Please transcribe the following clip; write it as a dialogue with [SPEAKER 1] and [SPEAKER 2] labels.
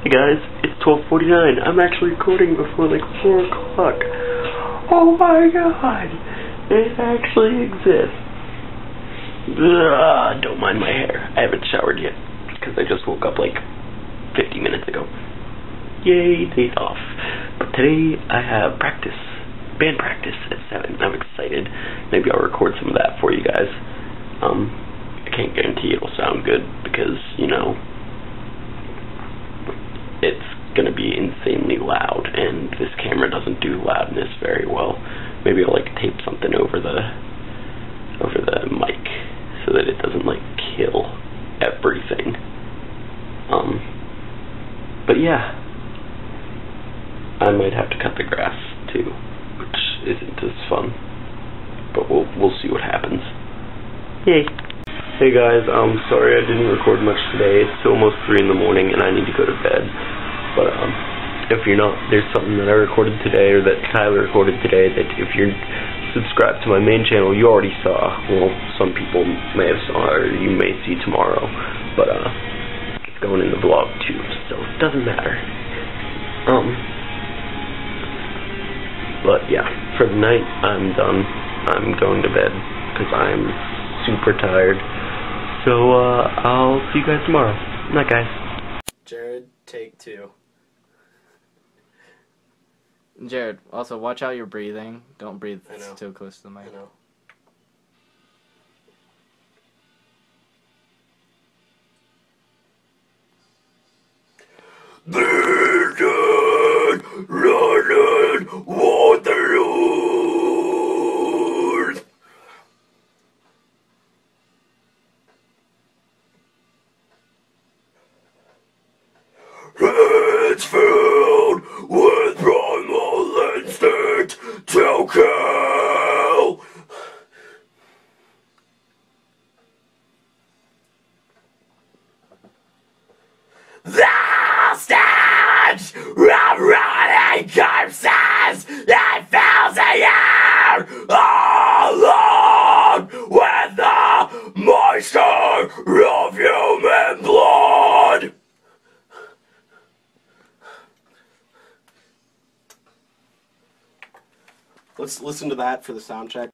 [SPEAKER 1] Hey guys, it's 12:49. I'm actually recording before like 4 o'clock. Oh my god! It actually exists. Ugh, don't mind my hair. I haven't showered yet because I just woke up like 50 minutes ago. Yay, days off. But today I have practice. Band practice at 7. I'm excited. Maybe I'll record some of that for you guys. I can't guarantee it'll sound good because, you know, it's gonna be insanely loud, and this camera doesn't do loudness very well. Maybe I'll like tape something over the mic so that it doesn't like kill everything. But yeah, I might have to cut the grass too, which isn't as fun. But we'll see what happens. Yay! Hey guys, sorry I didn't record much today. It's almost 3 in the morning and I need to go to bed. But if you're not, there's something that I recorded today, or that Tyler recorded today, that if you're subscribed to my main channel, you already saw. Well, some people may have saw, or you may see tomorrow. But it's going in the vlog too, so it doesn't matter. But yeah, for the night, I'm done. I'm going to bed because I'm super tired. So I'll see you guys tomorrow. Good night, guys.
[SPEAKER 2] Jared, take 2. Jared, also watch out you're breathing. Don't breathe too close to the mic. I know.
[SPEAKER 3] Running water. It's filled with primal instinct to kill. The stench of rotting corpses that fills the air, along with the moisture of human blood.
[SPEAKER 4] Let's listen to that for the sound check.